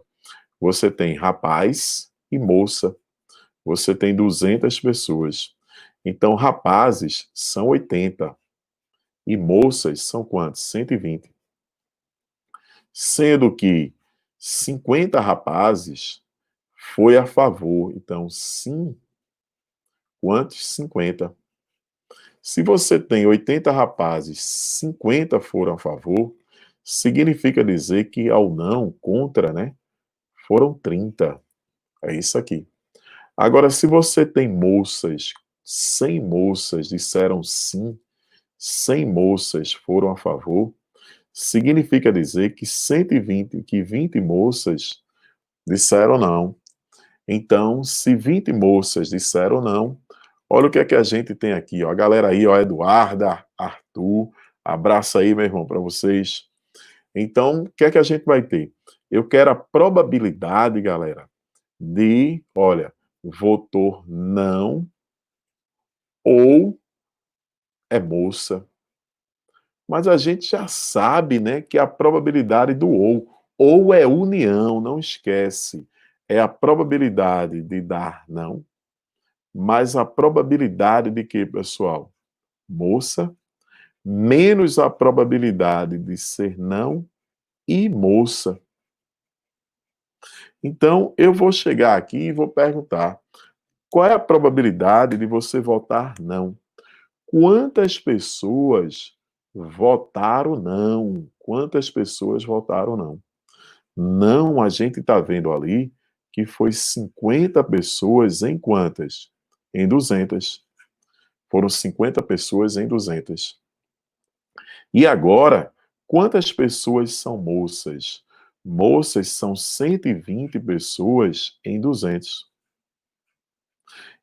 você tem rapaz e moça. Você tem 200 pessoas. Então, rapazes são 80 e moças são quantos? 120. Sendo que 50 rapazes foi a favor. Então, sim, quantos? 50. Se você tem 80 rapazes, 50 foram a favor, significa dizer que ao não, contra, né, foram 30. É isso aqui. Agora, se você tem moças, 100 moças disseram sim, 100 moças foram a favor, significa dizer que 120, que 20 moças disseram não. Então, se 20 moças disseram não, olha o que é que a gente tem aqui, ó. A galera aí, ó, Eduarda, Arthur, abraço aí, meu irmão, para vocês. Então, o que é que a gente vai ter? Eu quero a probabilidade, galera, de, olha, votou não ou é moça. Mas a gente já sabe, né, que a probabilidade do ou é união, não esquece. É a probabilidade de dar não, mais a probabilidade de que, pessoal? Moça, menos a probabilidade de ser não e moça. Então, eu vou chegar aqui e vou perguntar: qual é a probabilidade de você votar não? Quantas pessoas votaram não? Quantas pessoas votaram não? Não, a gente está vendo ali que foi 50 pessoas em quantas? Em 200. Foram 50 pessoas em 200. E agora, Quantas pessoas são moças? Moças são 120 pessoas em 200.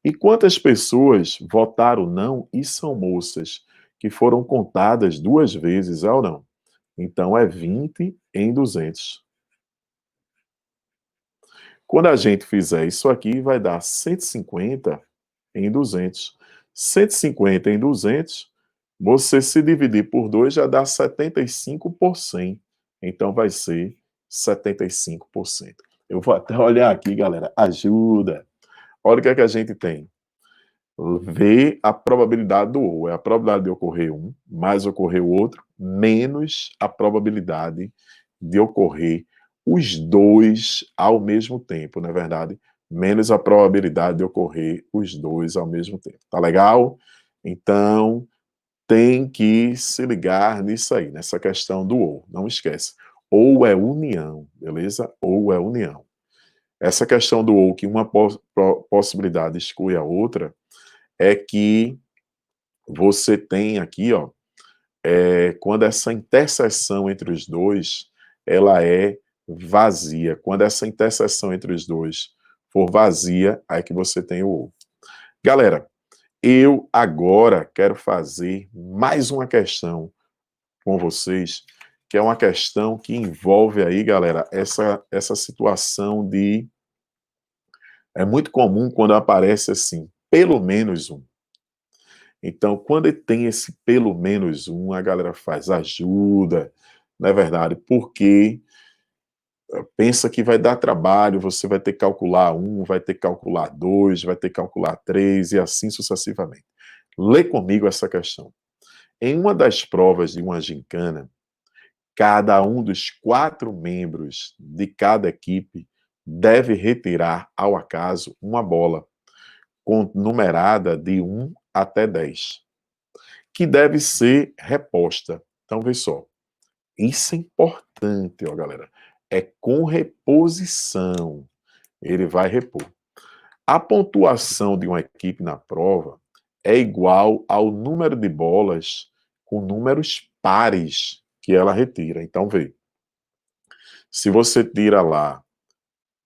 E quantas pessoas votaram não e são moças, que foram contadas 2 vezes, é ou não? Então é 20 em 200. Quando a gente fizer isso aqui, vai dar 150 em 200. 150 em 200, você se dividir por 2 já dá 75 por 100. Então vai ser 75%. Eu vou até olhar aqui, galera. Ajuda. Olha o que é que a gente tem. Vê a probabilidade do ou. É a probabilidade de ocorrer um, mais ocorrer o outro, menos a probabilidade de ocorrer os dois ao mesmo tempo, não é verdade? Menos a probabilidade de ocorrer os dois ao mesmo tempo. Tá legal? Então, tem que se ligar nisso aí, nessa questão do ou. Não esquece. Ou é união, beleza? Ou é união. Essa questão do ou, que uma possibilidade exclui a outra, é que você tem aqui, ó, quando essa interseção entre os dois, ela é vazia. Quando essa interseção entre os dois for vazia, aí que você tem o ou. Galera, eu agora quero fazer mais uma questão com vocês, que é uma questão que envolve aí, galera, essa situação de... É muito comum quando aparece assim, pelo menos um. Então, quando tem esse pelo menos um, a galera faz ajuda, não é verdade? Porque pensa que vai dar trabalho, você vai ter que calcular um, vai ter que calcular dois, vai ter que calcular três e assim sucessivamente. Lê comigo essa questão. Em uma das provas de uma gincana, cada um dos 4 membros de cada equipe deve retirar, ao acaso, uma bola, numerada de 1 até 10. Que deve ser reposta. Então, vê só. Isso é importante, ó, galera. É com reposição. Ele vai repor. A pontuação de uma equipe na prova é igual ao número de bolas com números pares que ela retira. Então, vê. Se você tira lá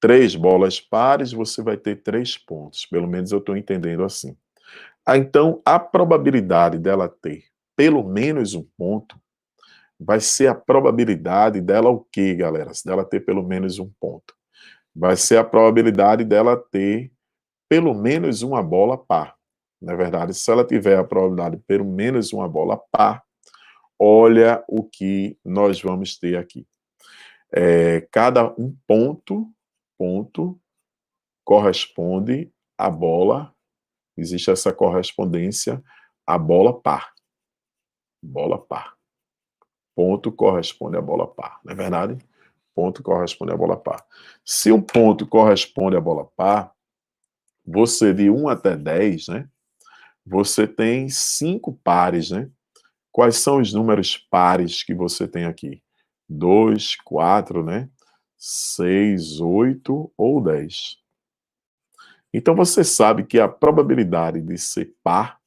3 bolas pares, você vai ter 3 pontos. Pelo menos eu estou entendendo assim. Então, a probabilidade dela ter pelo menos um ponto vai ser a probabilidade dela o quê, galera? Dela ter pelo menos um ponto. Vai ser a probabilidade dela ter pelo menos uma bola par. Na verdade, se ela tiver a probabilidade de pelo menos uma bola par, olha o que nós vamos ter aqui. Cada um ponto corresponde à bola, existe essa correspondência à bola par. Bola par. Ponto corresponde à bola par, não é verdade? Ponto corresponde à bola par. Se um ponto corresponde à bola par, você de 1 até 10, né? Você tem 5 pares, né? Quais são os números pares que você tem aqui? 2, 4, né? 6, 8 ou 10. Então você sabe que a probabilidade de ser par,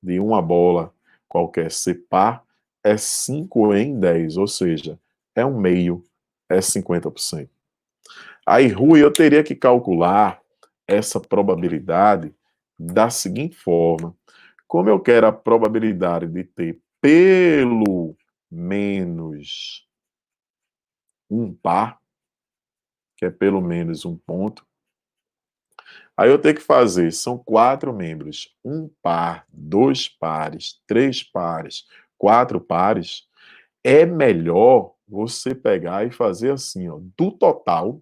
de uma bola qualquer ser par, é 5 em 10, ou seja, é um meio, é 50%. Aí, Rui, eu teria que calcular essa probabilidade da seguinte forma. Como eu quero a probabilidade de ter pelo menos um par, que é pelo menos um ponto, aí eu tenho que fazer, são 4 membros, um par, 2 pares, 3 pares, 4 pares, é melhor você pegar e fazer assim, ó, do total,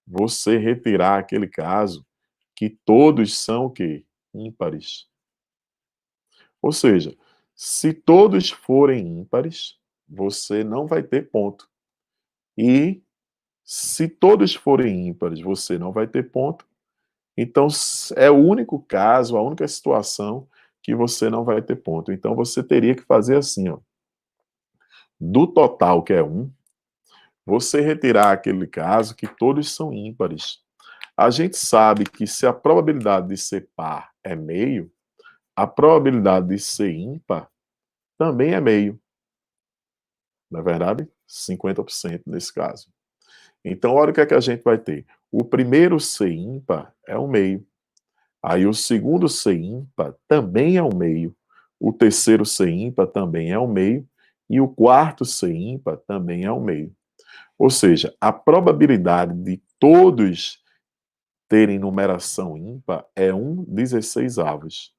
você retirar aquele caso que todos são o quê? Ímpares. Ou seja, se todos forem ímpares, você não vai ter ponto. E se todos forem ímpares, você não vai ter ponto. Então, é o único caso, a única situação que você não vai ter ponto. Então, você teria que fazer assim, ó. Do total, que é 1, você retirar aquele caso que todos são ímpares. A gente sabe que se a probabilidade de ser par é meio, a probabilidade de ser ímpar também é meio. Na verdade, 50% nesse caso. Então, olha o que é que a gente vai ter. O primeiro C ímpar é um meio. Aí o segundo C ímpar também é um meio. O terceiro C ímpar também é um meio. E o quarto C ímpar também é um meio. Ou seja, a probabilidade de todos terem numeração ímpar é 1/16.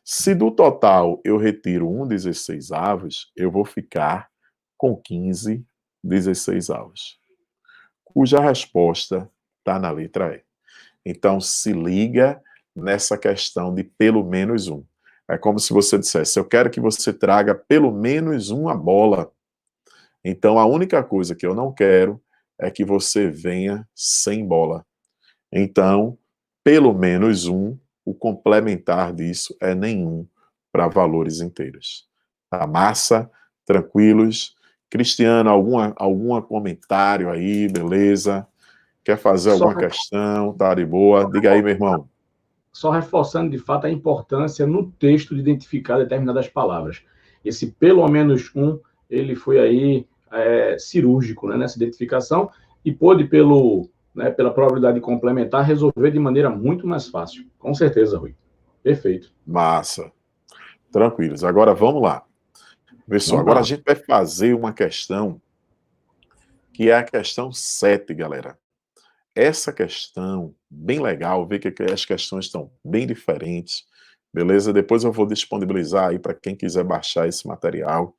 Se do total eu retiro 1/16, eu vou ficar com 15/16, cuja resposta está na letra E. Então, se liga nessa questão de pelo menos um. É como se você dissesse, eu quero que você traga pelo menos uma bola. Então, a única coisa que eu não quero é que você venha sem bola. Então, pelo menos um, o complementar disso é nenhum para valores inteiros. Tá massa? Tranquilos? Cristiano, algum comentário aí, beleza? Quer fazer Só, alguma questão? Tá de boa? Diga aí, meu irmão. só reforçando de fato a importância no texto de identificar determinadas palavras. Esse pelo menos um, ele foi aí cirúrgico, né, nessa identificação e pôde, pela probabilidade complementar, resolver de maneira muito mais fácil. Com certeza, Rui. Perfeito. Massa. Tranquilos. Agora vamos lá. Pessoal, Vamos agora a lá. gente vai fazer uma questão que é a questão 7, galera. Essa questão, bem legal, ver que as questões estão bem diferentes, beleza? Depois eu vou disponibilizar aí para quem quiser baixar esse material,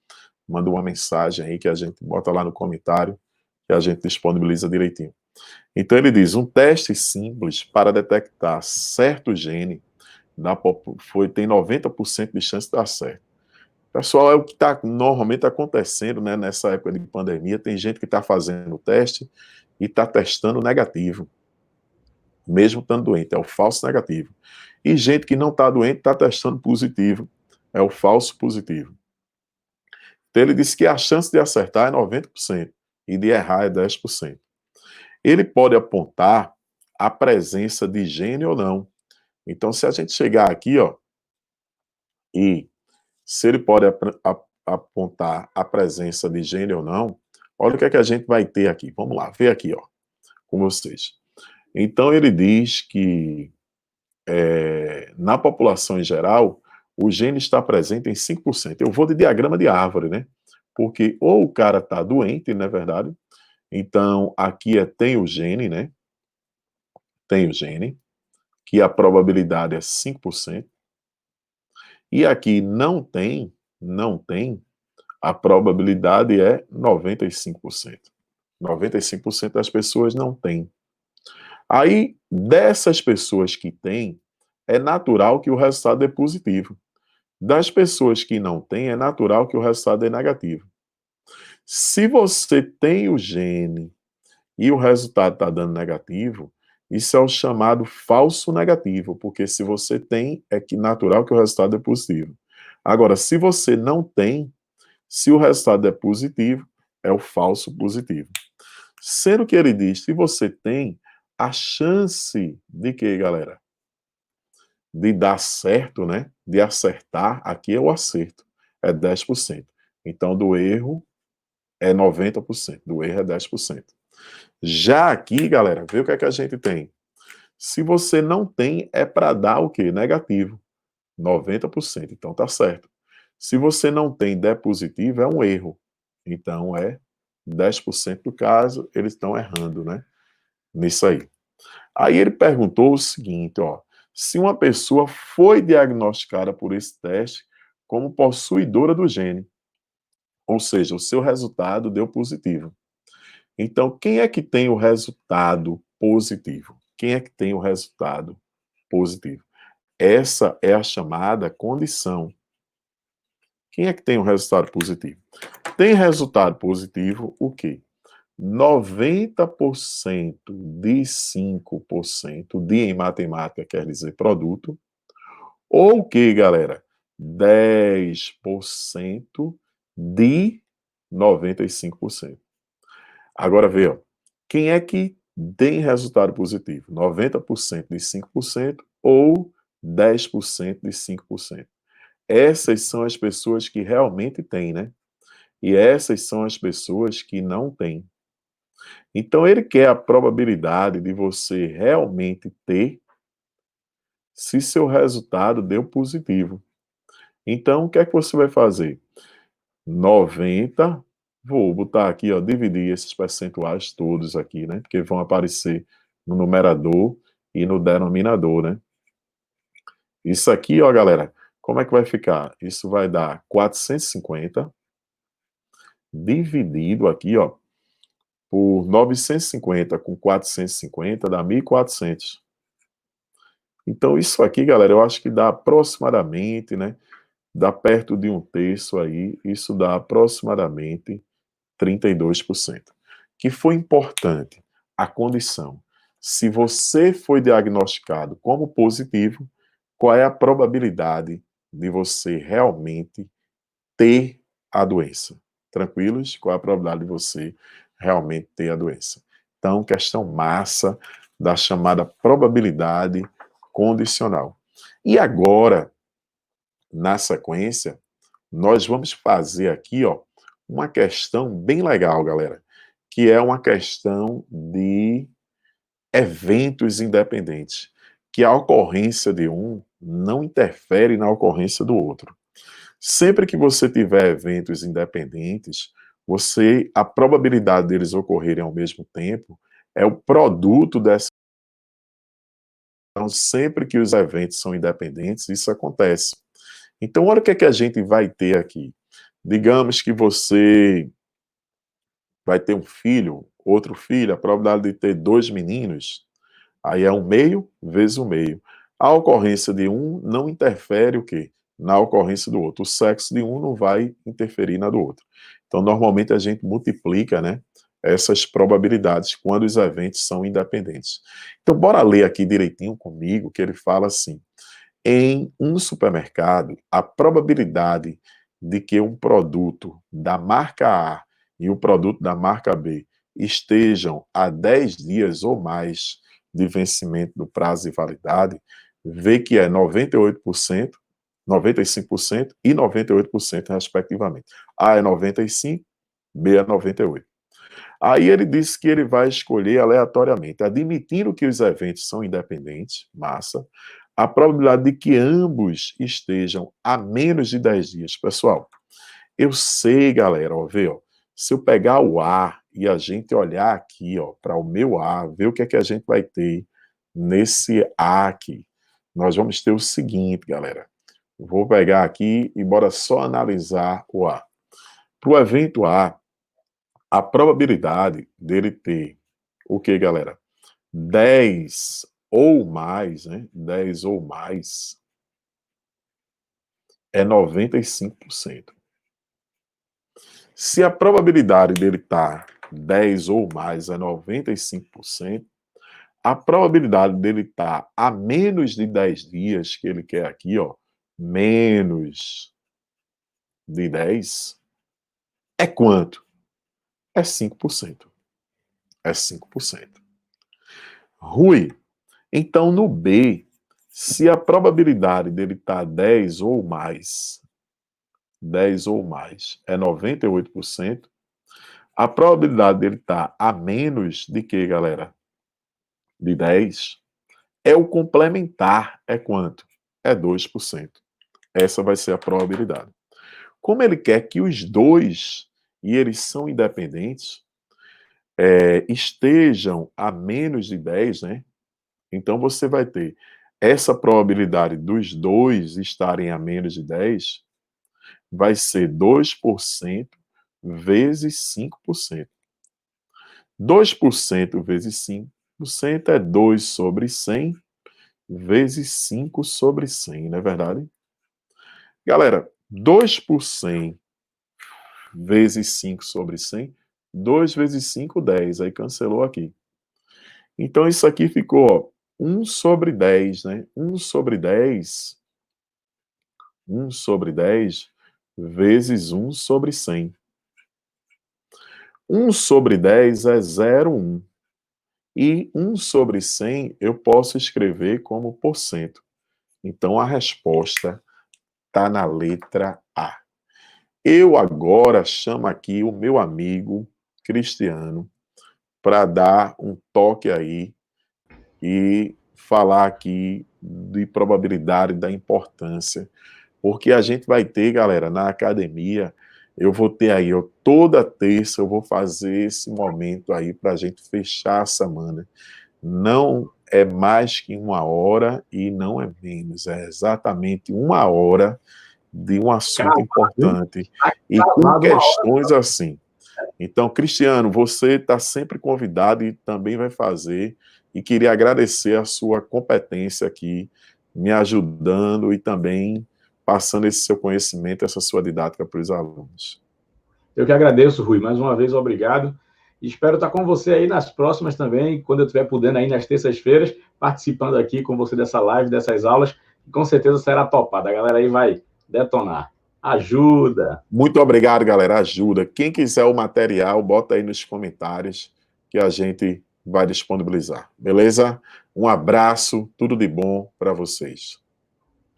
manda uma mensagem aí que a gente bota lá no comentário, que a gente disponibiliza direitinho. Então ele diz, um teste simples para detectar certo gene tem 90% de chance de dar certo. Pessoal, é o que está normalmente acontecendo, né, nessa época de pandemia, tem gente que está fazendo o teste e está testando negativo, mesmo estando doente, é o falso negativo. E gente que não está doente está testando positivo, é o falso positivo. Então ele disse que a chance de acertar é 90% e de errar é 10%. Ele pode apontar a presença de gene ou não. Então, se a gente chegar aqui, ó, e se ele pode apontar a presença de gene ou não, olha o que é que a gente vai ter aqui. Vamos lá, ver aqui, ó, com vocês. Então, ele diz que na população em geral, o gene está presente em 5%. Eu vou de diagrama de árvore, né? Porque ou o cara está doente, não é verdade? Então, aqui tem o gene, né? Tem o gene, que a probabilidade é 5%. E aqui não tem, a probabilidade é 95%. 95% das pessoas não têm. Aí, dessas pessoas que têm, é natural que o resultado é positivo. Das pessoas que não têm, é natural que o resultado é negativo. Se você tem o gene e o resultado está dando negativo, isso é o chamado falso negativo, porque se você tem, é que natural que o resultado é positivo. Agora, se você não tem, se o resultado é positivo, é o falso positivo. Sendo que ele diz, se você tem, a chance de quê, galera? De dar certo, né? De acertar, aqui é o acerto, é 10%. Então, do erro é 90%, do erro é 10%. Já aqui, galera, vê o que é que a gente tem. Se você não tem, é para dar o quê? Negativo. 90%, então tá certo. Se você não tem der positivo, é um erro. Então é 10% do caso, eles estão errando, né? Nisso aí. Aí ele perguntou o seguinte, ó, se uma pessoa foi diagnosticada por esse teste como possuidora do gene, ou seja, o seu resultado deu positivo. Então, quem é que tem o resultado positivo? Quem é que tem o resultado positivo? Essa é a chamada condição. Quem é que tem o resultado positivo? Tem resultado positivo o quê? 90% de 5% de em matemática quer dizer produto, ou o que, galera? 10% de 95%. Agora vê, ó, quem é que tem resultado positivo? 90% de 5% ou 10% de 5%? Essas são as pessoas que realmente têm, né? E essas são as pessoas que não têm. Então, ele quer a probabilidade de você realmente ter se seu resultado deu positivo. Então, o que é que você vai fazer? 90, vou botar aqui, ó, dividir esses percentuais todos aqui, né? Porque vão aparecer no numerador e no denominador, né? Isso aqui, ó, galera, como é que vai ficar? Isso vai dar 450 dividido aqui, ó, por 950 com 450 dá 1.400. Então, isso aqui, galera, eu acho que dá aproximadamente, né? Dá perto de um terço aí, isso dá aproximadamente 32%. Que foi importante a condição. Se você foi diagnosticado como positivo, qual é a probabilidade de você realmente ter a doença? Tranquilos? Qual é a probabilidade de você realmente ter a doença? Então, questão massa da chamada probabilidade condicional. E agora, na sequência, nós vamos fazer aqui, ó, uma questão bem legal, galera, que é uma questão de eventos independentes, que a ocorrência de um não interfere na ocorrência do outro. Sempre que você tiver eventos independentes, a probabilidade deles ocorrerem ao mesmo tempo é o produto dessa. Então, sempre que os eventos são independentes, isso acontece. Então, olha o que é que a gente vai ter aqui. Digamos que você vai ter um filho, outro filho, a probabilidade de ter dois meninos, aí é um meio vezes um meio. A ocorrência de um não interfere o quê? Na ocorrência do outro. O sexo de um não vai interferir na do outro. Então, normalmente a gente multiplica, né, essas probabilidades quando os eventos são independentes. Então, bora ler aqui direitinho comigo, que ele fala assim: em um supermercado, a probabilidade de que um produto da marca A e o produto da marca B estejam a 10 dias ou mais de vencimento do prazo de validade, vê que é 98%, 95% e 98%, respectivamente. A é 95%, B é 98%. Aí ele disse que ele vai escolher aleatoriamente, admitindo que os eventos são independentes, massa, a probabilidade de que ambos estejam a menos de 10 dias. Pessoal, eu sei, galera, ó, vê, ó, se eu pegar o A e a gente olhar aqui, ó, para o meu A, ver o que é que a gente vai ter nesse A aqui. Nós vamos ter o seguinte, galera. Vou pegar aqui e bora só analisar o A. Para o evento a probabilidade dele ter o que, galera? 10 ou mais, né? 10 ou mais é 95%. Se a probabilidade dele estar 10 ou mais é 95%, a probabilidade dele estar a menos de 10 dias, que ele quer aqui, ó, menos de 10, é quanto? É 5%. É 5%. Rui, então no B, se a probabilidade dele estar 10 ou mais é 98%, a probabilidade dele estar a menos de que, galera? De 10 é o complementar. É quanto? É 2%. Essa vai ser a probabilidade. Como ele quer que os dois, e eles são independentes, estejam a menos de 10, né? Então você vai ter essa probabilidade dos dois estarem a menos de 10 vai ser 2% vezes 5%. 2% vezes 5% é 2 sobre 100 vezes 5 sobre 100, não é verdade? Galera, 2% vezes 5 sobre 100, 2 vezes 5, 10. Aí cancelou aqui. Então isso aqui ficou, ó, 1 sobre 10, né? 1 sobre 10, 1 sobre 10 vezes 1 sobre 100. 1 sobre 10 é 0,1. E 1 sobre 100 eu posso escrever como porcento. Então a resposta está na letra A. eu agora chamo aqui o meu amigo Cristiano para dar um toque aí e falar aqui de probabilidade da importância, porque a gente vai ter, galera, na academia, eu vou ter aí, toda terça eu vou fazer esse momento aí para a gente fechar a semana. Não é mais que 1 hora e não é menos, é exatamente 1 hora de um assunto importante e com Cravado 1 hora. questões assim. Então, Cristiano, você está sempre convidado e também vai fazer. E queria agradecer a sua competência aqui, me ajudando e também passando esse seu conhecimento, essa sua didática para os alunos. Eu que agradeço, Rui. Mais uma vez, obrigado. Espero estar com você aí nas próximas também, quando eu estiver podendo aí nas terças-feiras, participando aqui com você dessa live, dessas aulas, que com certeza será topada. A galera aí vai detonar. Ajuda! Muito obrigado, galera. Ajuda. Quem quiser o material, bota aí nos comentários que a gente vai disponibilizar. Beleza? Um abraço, tudo de bom para vocês.